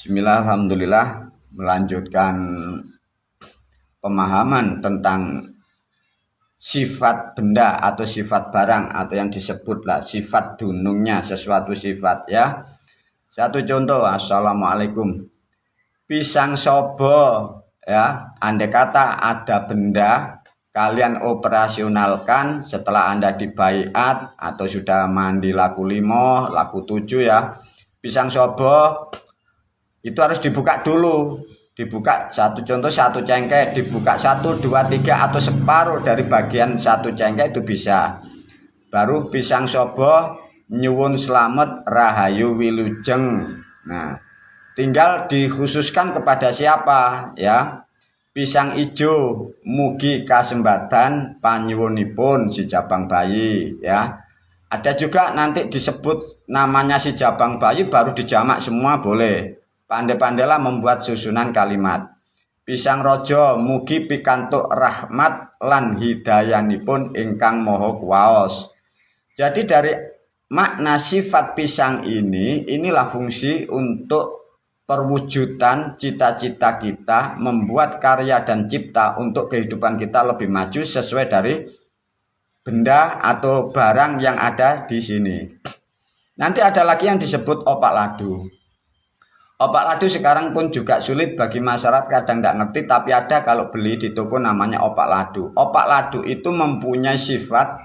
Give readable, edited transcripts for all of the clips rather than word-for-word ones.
Bismillah, alhamdulillah, melanjutkan pemahaman tentang sifat benda atau sifat barang atau yang disebutlah sifat dunungnya sesuatu sifat ya. Satu contoh, assalamualaikum. Pisang sobo ya, andai kata ada benda kalian operasionalkan setelah Anda dibaiat atau sudah mandi laku 5, laku 7 ya. Pisang sobo itu harus dibuka dulu, dibuka satu contoh satu cengkeh, dibuka 1, 2, 3 atau separuh dari bagian satu cengkeh itu bisa. Baru pisang sobo nyuwun slamet rahayu wilujeng. Nah, tinggal dikhususkan kepada siapa ya. Pisang ijo mugi kasembatan panyuwunipun si Jabang Bayi ya. Ada juga nanti disebut namanya si Jabang Bayi baru dijamak semua boleh. Pandai-pandailah membuat susunan kalimat. Pisang rojo mugi pikantuk rahmat lan hidayanipun ingkang moho kuwaos. Jadi dari makna sifat pisang inilah fungsi untuk perwujudan cita-cita kita, membuat karya dan cipta untuk kehidupan kita lebih maju sesuai dari benda atau barang yang ada di sini. Nanti ada lagi yang disebut opak ladu. Opak ladu sekarang pun juga sulit bagi masyarakat, kadang tidak ngerti, tapi ada kalau beli di toko namanya opak ladu. Opak ladu itu mempunyai sifat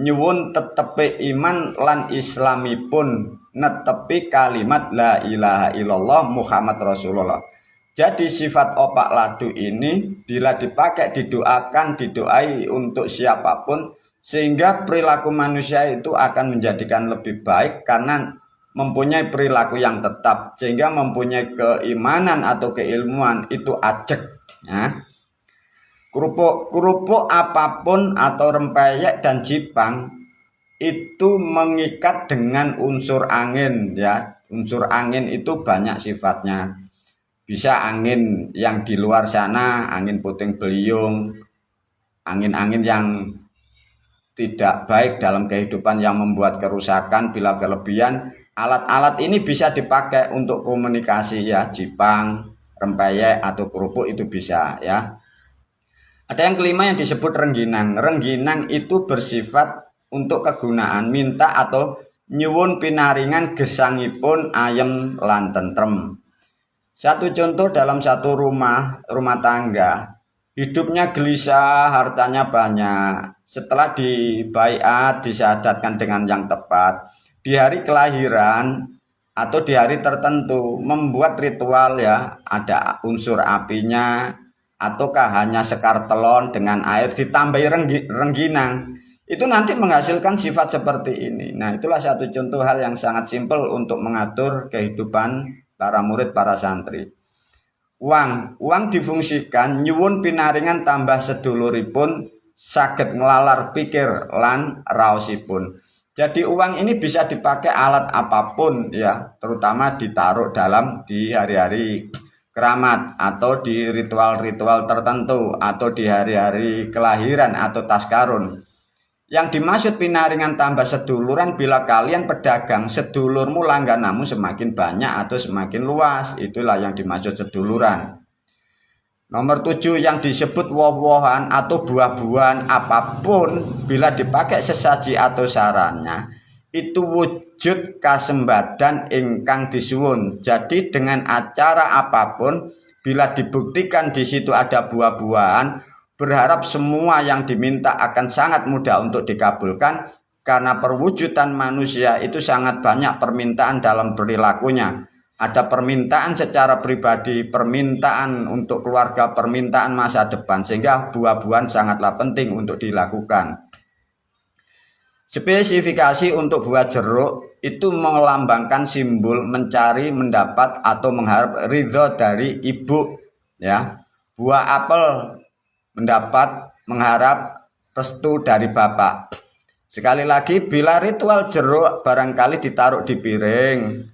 nyuwun tetepi iman lan islamipun, netepi kalimat la ilaha illallah Muhammad Rasulullah. Jadi sifat opak ladu ini bila dipakai, didoakan, didoai untuk siapapun, sehingga perilaku manusia itu akan menjadikan lebih baik karena mempunyai perilaku yang tetap, sehingga mempunyai keimanan atau keilmuan itu ajek ya. Kerupuk apapun atau rempeyek dan jipang itu mengikat dengan unsur angin ya. Unsur angin itu banyak sifatnya. Bisa angin yang di luar sana, angin puting beliung, angin-angin yang tidak baik dalam kehidupan yang membuat kerusakan bila kelebihan. Alat-alat ini bisa dipakai untuk komunikasi ya, jipang, rempeyek atau kerupuk itu bisa ya. Ada yang kelima yang disebut rengginang. Rengginang itu bersifat untuk kegunaan minta atau nyuwun pinaringan gesangipun ayem lan tentrem. Satu contoh, dalam satu rumah tangga, hidupnya gelisah, hartanya banyak. Setelah dibaiat, disyahadatkan dengan yang tepat, di hari kelahiran atau di hari tertentu membuat ritual ya, ada unsur apinya, ataukah hanya sekar telon dengan air ditambahi rengginang, itu nanti menghasilkan sifat seperti ini. Nah, itulah satu contoh hal yang sangat simpel untuk mengatur kehidupan para murid, para santri. Uang difungsikan nyuwun pinaringan tambah seduluripun saged ngelalar pikir lan raosipun. Jadi uang ini bisa dipakai alat apapun ya, terutama ditaruh di hari-hari keramat atau di ritual-ritual tertentu atau di hari-hari kelahiran atau taskarun. Yang dimaksud pinaringan tambah seduluran, bila kalian pedagang, sedulurmu langganamu semakin banyak atau semakin luas, itulah yang dimaksud seduluran. Nomor 7 yang disebut woh-wohan atau buah-buahan apapun bila dipakai sesaji atau sarannya itu wujud kasembadan ingkang disuwun. Jadi dengan acara apapun bila dibuktikan di situ ada buah-buahan, berharap semua yang diminta akan sangat mudah untuk dikabulkan karena perwujudan manusia itu sangat banyak permintaan dalam perilakunya. Ada permintaan secara pribadi, permintaan untuk keluarga, permintaan masa depan, sehingga buah-buahan sangatlah penting untuk dilakukan. Spesifikasi untuk buah jeruk itu melambangkan simbol mencari, mendapat atau mengharap ridho dari ibu ya. Buah apel mendapat, mengharap restu dari bapak. Sekali lagi, bila ritual jeruk barangkali ditaruh di piring,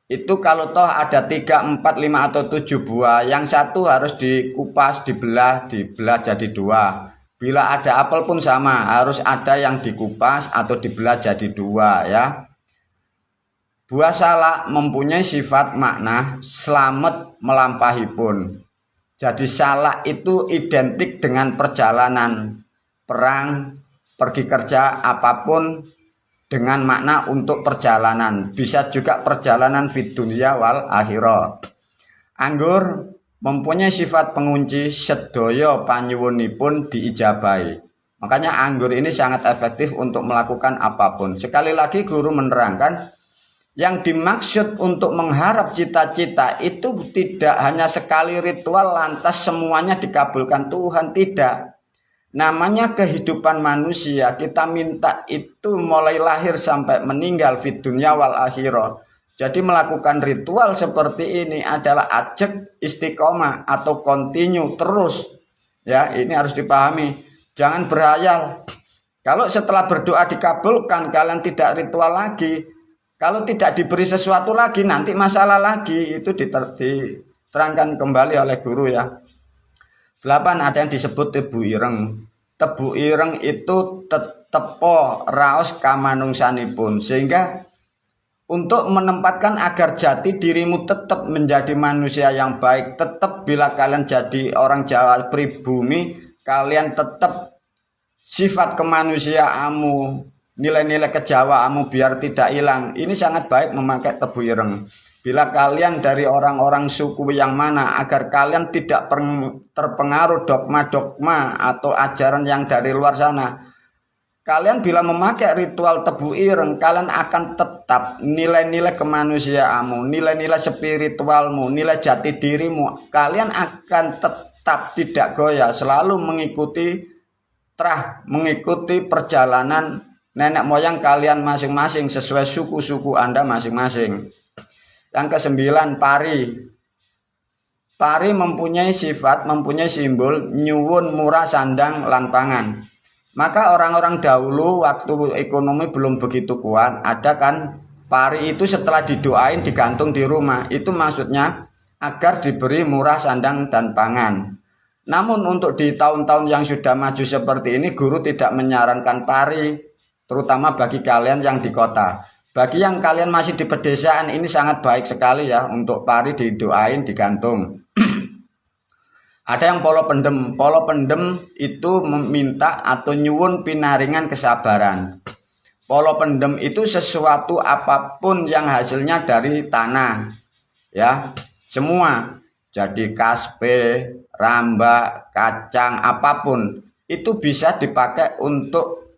itu kalau toh ada 3, 4, 5 atau 7 buah, yang satu harus dikupas, dibelah jadi 2. Bila ada apel pun sama, harus ada yang dikupas atau dibelah jadi 2 ya. Buah salak mempunyai sifat makna selamat melampahipun. Jadi salak itu identik dengan perjalanan, perang, pergi kerja, apapun dengan makna untuk perjalanan. Bisa juga perjalanan fid dunya wal akhirah. Anggur mempunyai sifat pengunci sedaya panyuwunipun diijabahi. Makanya anggur ini sangat efektif untuk melakukan apapun. Sekali lagi guru menerangkan, yang dimaksud untuk mengharap cita-cita itu tidak hanya sekali ritual lantas semuanya dikabulkan Tuhan, tidak. Namanya kehidupan manusia, kita minta itu mulai lahir sampai meninggal fid dunya wal akhirah. Jadi melakukan ritual seperti ini adalah ajak istiqomah atau continue terus. Ya, ini harus dipahami. Jangan berhayal. Kalau setelah berdoa dikabulkan kalian tidak ritual lagi, kalau tidak diberi sesuatu lagi, nanti masalah lagi. Itu diterangkan kembali oleh guru ya. 8, ada yang disebut tebu ireng. Tebu ireng itu tepo raos kamanungsanipun. Sehingga untuk menempatkan agar jati dirimu tetap menjadi manusia yang baik, tetap bila kalian jadi orang Jawa pribumi, kalian tetap sifat kemanusiaanmu, nilai-nilai kejawaanmu biar tidak hilang. Ini sangat baik memakai tebu ireng. Bila kalian dari orang-orang suku yang mana, agar kalian tidak terpengaruh dogma-dogma atau ajaran yang dari luar sana. Kalian bila memakai ritual tebu ireng, kalian akan tetap nilai-nilai kemanusiaanmu, nilai-nilai spiritualmu, nilai jati dirimu. Kalian akan tetap tidak goyah, selalu mengikuti perjalanan nenek moyang kalian masing-masing sesuai suku-suku Anda masing-masing. Yang ke-9, pari. Pari mempunyai simbol nyuwun murah sandang lan pangan. Maka orang-orang dahulu waktu ekonomi belum begitu kuat, ada kan pari itu setelah didoain digantung di rumah. Itu maksudnya agar diberi murah sandang dan pangan. Namun untuk di tahun-tahun yang sudah maju seperti ini, guru tidak menyarankan pari, terutama bagi kalian yang di kota. Bagi yang kalian masih di pedesaan, ini sangat baik sekali ya untuk pari didoain digantung. Ada yang polo pendem. Polo pendem itu meminta atau nyuwun pinaringan kesabaran. Polo pendem itu sesuatu apapun yang hasilnya dari tanah. Ya, semua. Jadi kaspe, rambak, kacang, apapun itu bisa dipakai untuk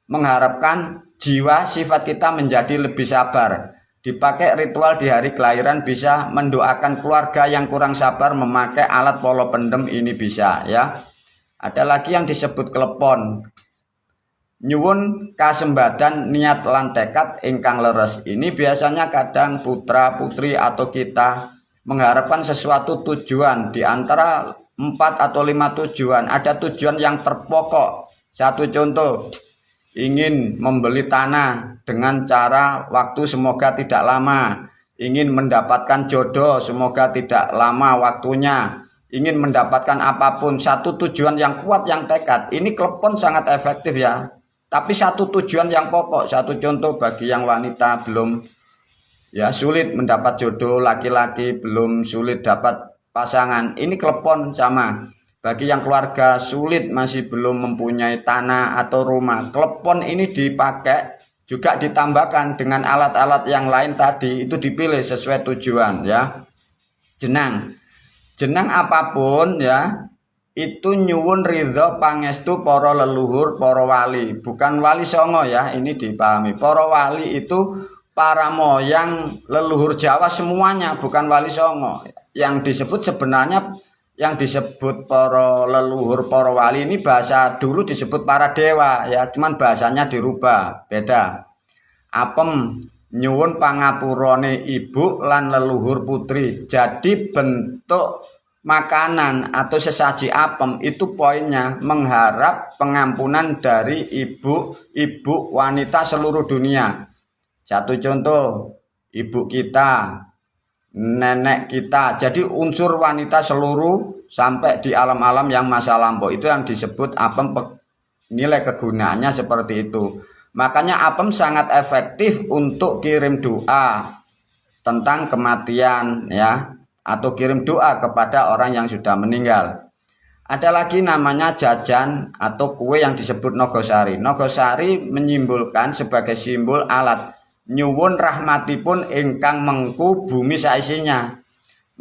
mengharapkan jiwa sifat kita menjadi lebih sabar. Dipakai ritual di hari kelahiran, bisa mendoakan keluarga yang kurang sabar memakai alat polo pendem ini bisa ya. Ada lagi yang disebut klepon. Nyuwun kasembadan niat lan tekad ingkang leres. Ini biasanya kadang putra putri atau kita mengharapkan sesuatu tujuan di antara 4 atau 5 tujuan. Ada tujuan yang terpokok. Satu contoh, ingin membeli tanah dengan cara waktu semoga tidak lama, ingin mendapatkan jodoh semoga tidak lama waktunya, ingin mendapatkan apapun, satu tujuan yang kuat, yang tekad. Ini klepon sangat efektif ya, tapi satu tujuan yang pokok. Satu contoh bagi yang wanita belum ya sulit mendapat jodoh, laki-laki belum sulit dapat pasangan, ini klepon sama. Bagi yang keluarga sulit masih belum mempunyai tanah atau rumah, klepon ini dipakai, juga ditambahkan dengan alat-alat yang lain tadi, itu dipilih sesuai tujuan ya. Jenang apapun ya, itu nyuwun ridho pangestu para leluhur, para wali, bukan wali songo ya, ini dipahami. Para wali itu para moyang leluhur Jawa semuanya, bukan wali songo. Yang disebut sebenarnya, yang disebut para leluhur, para wali ini bahasa dulu disebut para dewa ya, cuman bahasanya dirubah, beda. Apem nyuwun pangapurane ibu lan leluhur putri. Jadi bentuk makanan atau sesaji apem itu poinnya mengharap pengampunan dari ibu wanita seluruh dunia. Satu contoh, ibu kita, nenek kita, jadi unsur wanita seluruh sampai di alam-alam yang masa lampau, itu yang disebut apem, nilai kegunaannya seperti itu. Makanya apem sangat efektif untuk kirim doa tentang kematian ya, atau kirim doa kepada orang yang sudah meninggal. Ada lagi namanya jajan atau kue yang disebut nogosari. Nogosari menyimbolkan sebagai simbol alat nyuwun rahmatipun ingkang mengku bumi saisinya.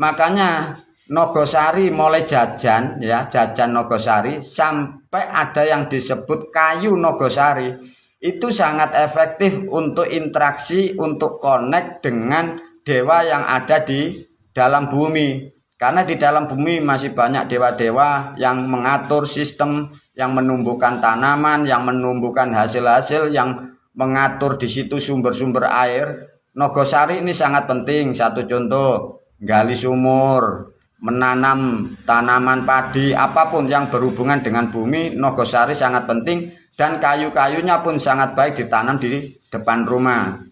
Makanya nogosari mulai jajan ya, jajan nogosari sampai ada yang disebut kayu nogosari. Itu sangat efektif untuk interaksi, untuk connect dengan dewa yang ada di dalam bumi. Karena di dalam bumi masih banyak dewa-dewa yang mengatur sistem, yang menumbuhkan tanaman, yang menumbuhkan hasil-hasil, yang mengatur di situ sumber-sumber air. Nogosari ini sangat penting. Satu contoh, gali sumur, menanam tanaman padi, apapun yang berhubungan dengan bumi, nogosari sangat penting. Dan kayu-kayunya pun sangat baik ditanam di depan rumah.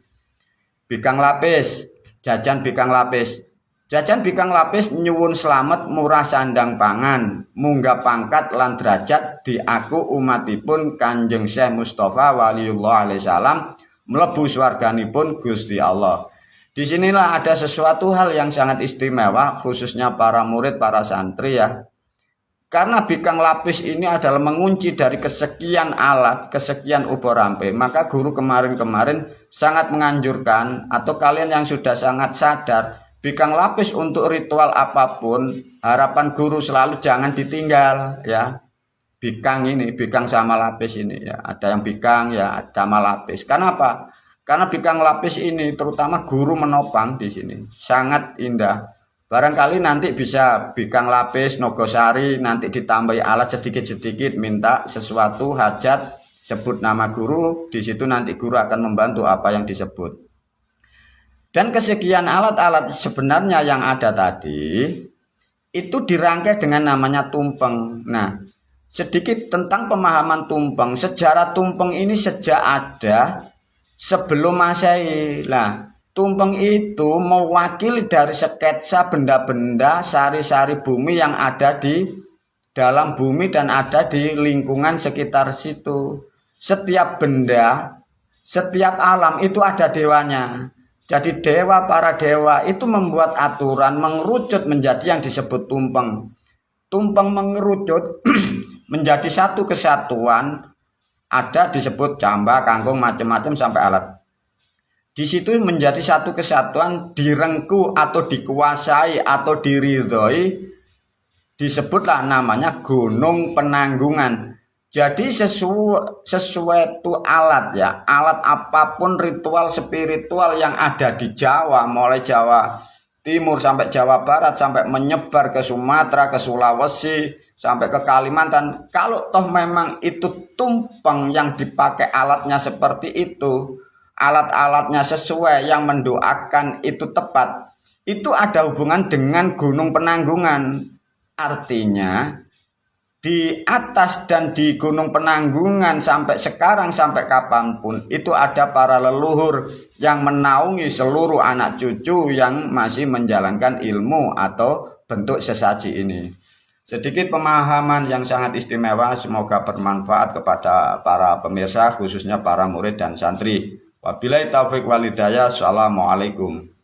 Bikang lapis, jajan bikang lapis. Jajan bikang lapis nyuwun slamet murah sandang pangan, munggah pangkat lan derajat di aku umatipun Kanjeng Syekh Mustafa Waliullah alaihi salam mlebu swarganipun Gusti Allah. Disinilah ada sesuatu hal yang sangat istimewa khususnya para murid, para santri ya. Karena bikang lapis ini adalah mengunci dari kesekian alat, kesekian uborampe. Maka guru kemarin-kemarin sangat menganjurkan, atau kalian yang sudah sangat sadar, bikang lapis untuk ritual apapun, harapan guru selalu jangan ditinggal ya. Bikang ini, bikang sama lapis ini ya. Ada yang bikang ya, sama lapis. Kenapa? Karena bikang lapis ini terutama guru menopang di sini. Sangat indah. Barangkali nanti bisa bikang lapis, nogosari, nanti ditambahi alat sedikit-sedikit, minta sesuatu hajat, sebut nama guru, di situ nanti guru akan membantu apa yang disebut. Dan kesekian alat-alat sebenarnya yang ada tadi, itu dirangkai dengan namanya tumpeng. Nah, sedikit tentang pemahaman tumpeng. Sejarah tumpeng ini sejak ada sebelum Masehi. Nah, tumpeng itu mewakili dari sketsa benda-benda sari-sari bumi yang ada di dalam bumi dan ada di lingkungan sekitar situ. Setiap benda, setiap alam itu ada dewanya. Jadi dewa, para dewa itu membuat aturan mengerucut menjadi yang disebut tumpeng. Tumpeng mengerucut menjadi satu kesatuan, ada disebut jamba, kangkung, macam-macam sampai alat. Di situ menjadi satu kesatuan, direngku atau dikuasai atau diridhoi, disebutlah namanya gunung penanggungan. Jadi sesuatu alat ya, alat apapun ritual spiritual yang ada di Jawa, mulai Jawa Timur sampai Jawa Barat, sampai menyebar ke Sumatera, ke Sulawesi, sampai ke Kalimantan. Kalau toh memang itu tumpeng yang dipakai alatnya seperti itu, alat-alatnya sesuai, yang mendoakan itu tepat, itu ada hubungan dengan gunung penanggungan. Artinya di atas dan di gunung penanggungan sampai sekarang, sampai kapanpun, itu ada para leluhur yang menaungi seluruh anak cucu yang masih menjalankan ilmu atau bentuk sesaji ini. Sedikit pemahaman yang sangat istimewa, semoga bermanfaat kepada para pemirsa, khususnya para murid dan santri. Wabillahi taufiq wal hidayah. Assalamualaikum.